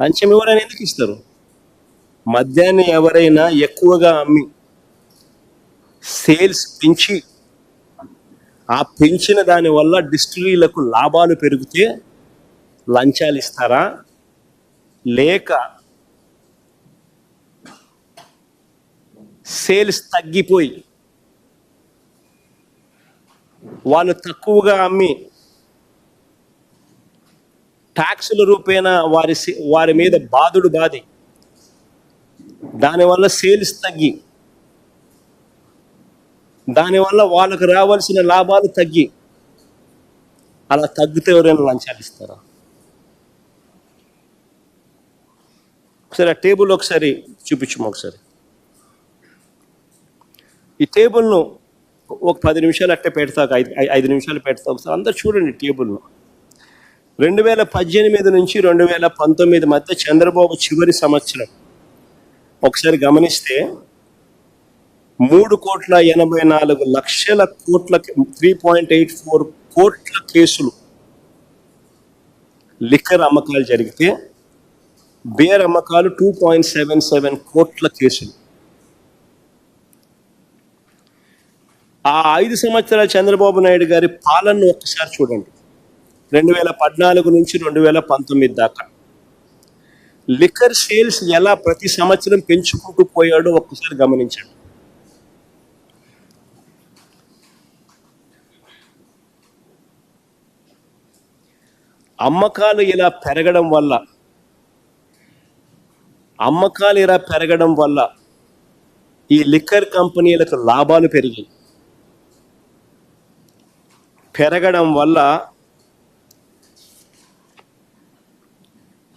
లంచం ఎవరైనా ఎందుకు ఇస్తారు? మద్యాన్ని ఎవరైనా ఎక్కువగా అమ్మి సేల్స్ పెంచి ఆ పెంచిన దాని వల్ల డిస్టిలరీలకు లాభాలు పెరిగితే లంచాలు ఇస్తారా? లేక సేల్స్ తగ్గిపోయి వాళ్ళు తక్కువగా అమ్మి ట్యాక్సుల రూపేణా వారి మీద బాధి దానివల్ల సేల్స్ తగ్గి దానివల్ల వాళ్ళకు రావాల్సిన లాభాలు తగ్గి అలా తగ్గితే ఎవరైనా లంచాలు ఇస్తారా? ఒకసారి ఆ టేబుల్ ఒకసారి చూపించము. ఒకసారి ఈ టేబుల్ను ఒక 10 నిమిషాలు అట్టే పెడతాక 5 నిమిషాలు పెడతా. ఒకసారి అందరు చూడండి టేబుల్ను. 2018 నుంచి 2019 మధ్య చంద్రబాబు చివరి సంవత్సరం ఒకసారి గమనిస్తే 3,84,00,00,000 కోట్ల 3.84 కోట్ల కేసులు లిక్కర్ అమ్మకాలు జరిగితే బేర్ అమ్మకాలు 2.77 కోట్ల కేసులు. ఆ 5 సంవత్సరాల చంద్రబాబు నాయుడు గారి పాలనను ఒక్కసారి చూడండి. 2014 నుంచి 2019 దాకా లిక్కర్ సేల్స్ ఎలా ప్రతి సంవత్సరం పెంచుకుంటూ పోయాడో ఒక్కసారి గమనించండి. అమ్మకాలు ఇలా పెరగడం వల్ల ఈ లిక్కర్ కంపెనీలకు లాభాలు పెరగడం వల్ల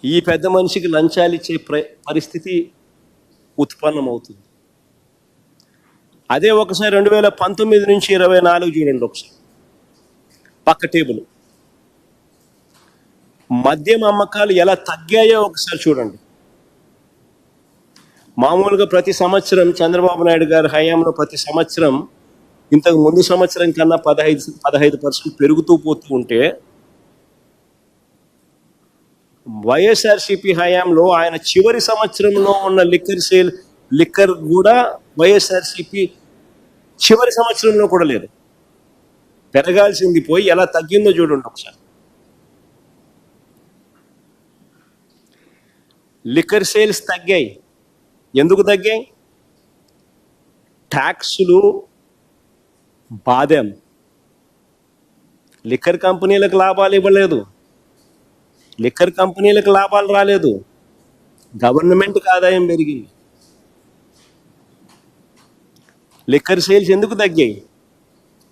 ఈ పెద్ద మనిషికి లంచాలు ఇచ్చే పరిస్థితి ఉత్పన్నమవుతుంది. అదే ఒకసారి 2019 నుంచి 24 చూడండి. ఒకసారి పక్క టేబుల్ మద్యం అమ్మకాలు ఎలా తగ్గాయో ఒకసారి చూడండి. మామూలుగా ప్రతి సంవత్సరం చంద్రబాబు నాయుడు గారి హయాంలో ప్రతి సంవత్సరం ఇంతకు ముందు సంవత్సరం కన్నా 15% పెరుగుతూ పోతూ ఉంటే వైఎస్ఆర్సీపీ హయాంలో ఆయన చివరి సంవత్సరంలో ఉన్న లిక్కర్ కూడా వైఎస్ఆర్సీపీ చివరి సంవత్సరంలో కూడా లేదు. పెరగాల్సింది పోయి ఎలా తగ్గిందో చూడండి ఒకసారి. లిక్కర్ సేల్స్ తగ్గాయి. ఎందుకు తగ్గాయి? ట్యాక్సులు బాధం. లిక్కర్ కంపెనీలకు లాభాలు ఇవ్వలేదు, లిక్కర్ కంపెనీలకు లాభాలు రాలేదు, గవర్నమెంట్కి ఆదాయం పెరిగింది. లిక్కర్ సేల్స్ ఎందుకు తగ్గాయి?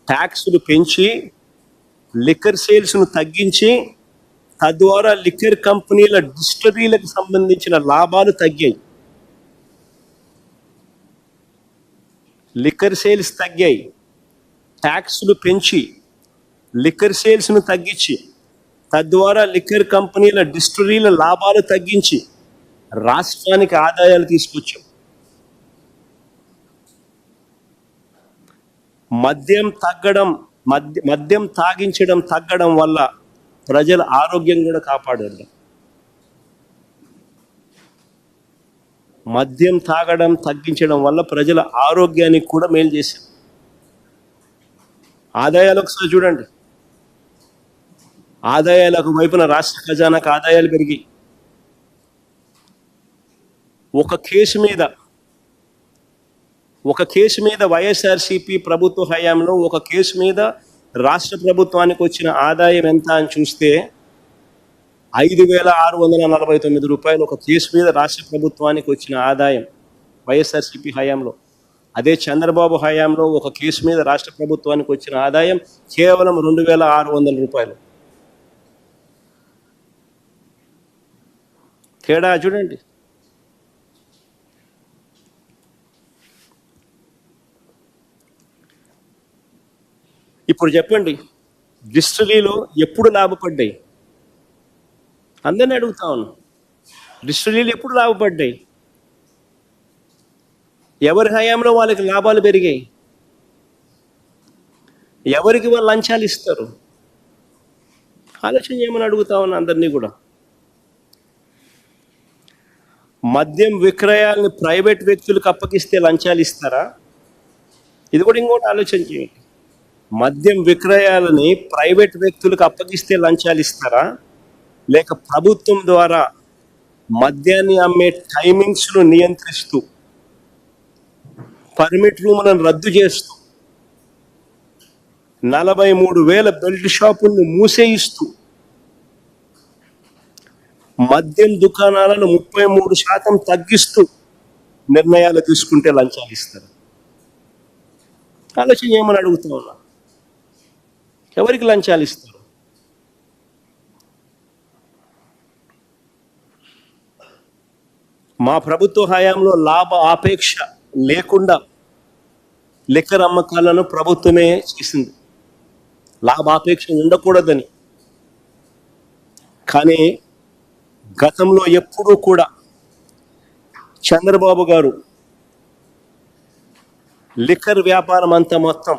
ట్యాక్సులు పెంచి లిక్కర్ సేల్స్ను తగ్గించి తద్వారా లిక్కర్ కంపెనీల డిస్టిలరీలకు సంబంధించిన లాభాలు తగ్గాయి. లిక్కర్ సేల్స్ తగ్గాయి, ట్యాక్సులు పెంచి లిక్కర్ సేల్స్ను తగ్గించి తద్వారా లిక్కర్ కంపెనీల డిస్టిలరీల లాభాలు తగ్గించి రాష్ట్రానికి ఆదాయాలు తీసుకొచ్చాం. మద్యం తాగించడం తగ్గడం వల్ల ప్రజల ఆరోగ్యం కూడా కాపాడారు. మద్యం తాగడం తగ్గించడం వల్ల ప్రజల ఆరోగ్యానికి కూడా మేలు చేశారు. ఆదాయాలు ఒకసారి చూడండి. ఆదాయాలకు వైపున రాష్ట్ర ఖజానాకు ఆదాయాలు పెరిగాయి. ఒక కేసు మీద వైఎస్ఆర్సీపీ ప్రభుత్వ హయాంలో ఒక కేసు మీద రాష్ట్ర ప్రభుత్వానికి వచ్చిన ఆదాయం ఎంత అని చూస్తే 5,649 రూపాయలు ఒక కేసు మీద రాష్ట్ర ప్రభుత్వానికి వచ్చిన ఆదాయం వైఎస్ఆర్సీపీ హయాంలో. అదే చంద్రబాబు హయాంలో ఒక కేసు మీద రాష్ట్ర ప్రభుత్వానికి వచ్చిన ఆదాయం కేవలం 2,600 రూపాయలు. తేడా చూడండి. ఇప్పుడు చెప్పండి, డిస్టిలరీలో ఎప్పుడు లాభపడ్డాయి? అందరిని అడుగుతా ఉన్నాను, డిస్టిలరీలు ఎప్పుడు లాభపడ్డాయి? ఎవరి హయాంలో వాళ్ళకి లాభాలు పెరిగాయి? ఎవరికి వాళ్ళు లంచాలు ఇస్తారు? ఆలోచన చేయమని అడుగుతా ఉన్నా అందరినీ కూడా. మద్యం విక్రయాలను ప్రైవేట్ వ్యక్తులకు అప్పగిస్తే లంచాలు ఇస్తారా? ఇది కూడా ఇంకోటి ఆలోచన చేయండి. మద్యం విక్రయాలని ప్రైవేట్ వ్యక్తులకు అప్పగిస్తే లంచాలు ఇస్తారా, లేక ప్రభుత్వం ద్వారా మద్యాన్ని అమ్మే టైమింగ్స్ను నియంత్రిస్తూ పర్మిట్ రూములను రద్దు చేస్తూ 43,000 బెల్ట్ షాపులను మూసేయిస్తూ మద్యం దుకాణాలను 33% తగ్గిస్తూ నిర్ణయాలు తీసుకుంటే లంచాలు ఇస్తారు? ఆలోచన చేయమని అడుగుతా ఉన్నా. ఎవరికి లంచాలు ఇస్తారు? మా ప్రభుత్వ హయాంలో లాభ ఆపేక్ష లేకుండా లిక్కర్ అమ్మకాలను ప్రభుత్వమే చేసింది, లాభాపేక్ష ఉండకూడదని. కానీ గతంలో ఎప్పుడూ కూడా చంద్రబాబు గారు లిక్కర్ వ్యాపారం అంతా మొత్తం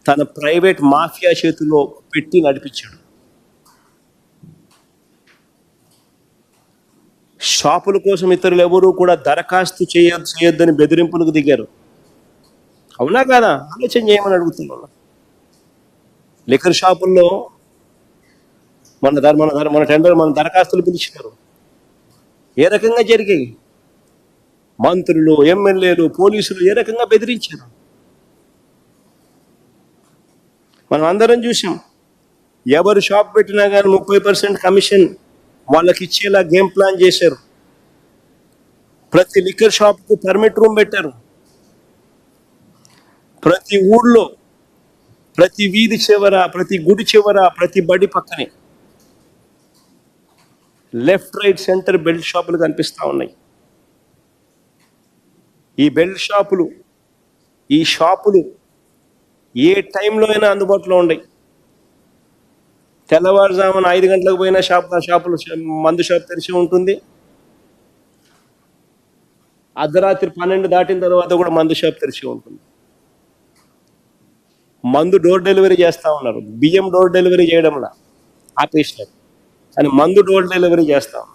తన ప్రైవేట్ మాఫియా చేతిలో పెట్టి నడిపించాడు. షాపుల కోసం ఇతరులు ఎవరూ కూడా దరఖాస్తు చేయొద్దని బెదిరింపులకు దిగారు. అవునా కాదా? ఆలోచన చేయమని అడుగుతున్నాను. లిక్కర్ షాపుల్లో మన టెండర్ మన దరఖాస్తులు పిలిచినారు. ఏ రకంగా జరిగాయి? మంత్రులు, ఎమ్మెల్యేలు, పోలీసులు ఏ రకంగా బెదిరించారు? మనం అందరం చూసాం. ఎవరు షాప్ పెట్టినా కానీ 30% కమిషన్ వాళ్ళకి ఇచ్చేలా గేమ్ ప్లాన్ చేశారు. ప్రతి లిక్కర్ షాప్కు పర్మిట్ రూమ్ పెట్టారు. ప్రతి ఊళ్ళో, ప్రతి వీధి చివర, ప్రతి గుడి చివర, ప్రతి బడి పక్కనే లెఫ్ట్, రైట్, సెంటర్ బెల్ట్ షాపులు కనిపిస్తూ ఉన్నాయి. ఈ బెల్ట్ షాపులు, ఈ షాపులు ఏ టైంలో అయినా అందుబాటులో ఉన్నాయి. తెల్లవారుజామున 5 గంటలకు పోయిన షాపులు మందు షాప్ తెరిచి ఉంటుంది. అర్ధరాత్రి 12 దాటిన తర్వాత కూడా మందు షాప్ తెరిచి ఉంటుంది. మందు డోర్ డెలివరీ చేస్తూ ఉన్నారు. బియ్యం డోర్ డెలివరీ చేయడంలా ఆపేసినారు, కానీ మందు డోర్ డెలివరీ చేస్తూ ఉన్నారు.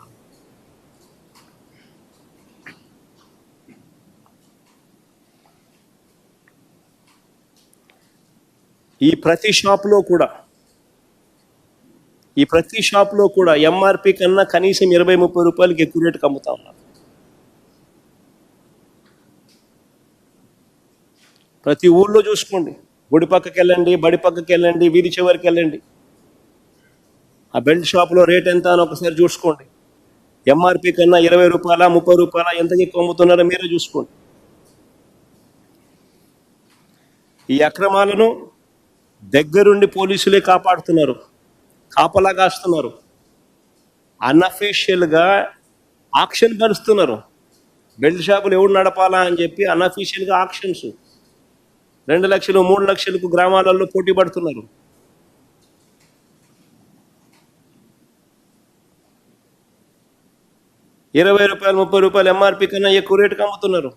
ఈ ప్రతి షాప్లో కూడా ఎంఆర్పి కన్నా కనీసం 20-30 రూపాయలకి ఎక్కువ రేటుకి అమ్ముతా ఉన్నారు. ప్రతి ఊళ్ళో చూసుకోండి. గుడి పక్కకి వెళ్ళండి, బడి పక్కకి వెళ్ళండి, వీధి చివరికి వెళ్ళండి. ఆ బెల్ట్ షాప్లో రేట్ ఎంత అని ఒకసారి చూసుకోండి. ఎంఆర్పి కన్నా 20 రూపాయల, 30 రూపాయల ఎంతకి ఎక్కువ అమ్ముతున్నారో మీరే చూసుకోండి. ఈ అక్రమాలను దగ్గరుండి పోలీసులే కాపాడుతున్నారు, కాపలా కాస్తున్నారు. అన్అఫీషియల్గా ఆక్షన్ పరుస్తున్నారు. బెల్ట్ షాపులు ఎవడు నడపాలా అని చెప్పి అన్అఫీషియల్గా ఆక్షన్స్ 2 లక్షలు 3 లక్షలకు గ్రామాలలో పోటీ పడుతున్నారు. ₹20, ₹30 ఎంఆర్పి కన్నా ఎక్కువ రేటుకి అమ్ముతున్నారు.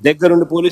దగ్గరుండి పోలీసులు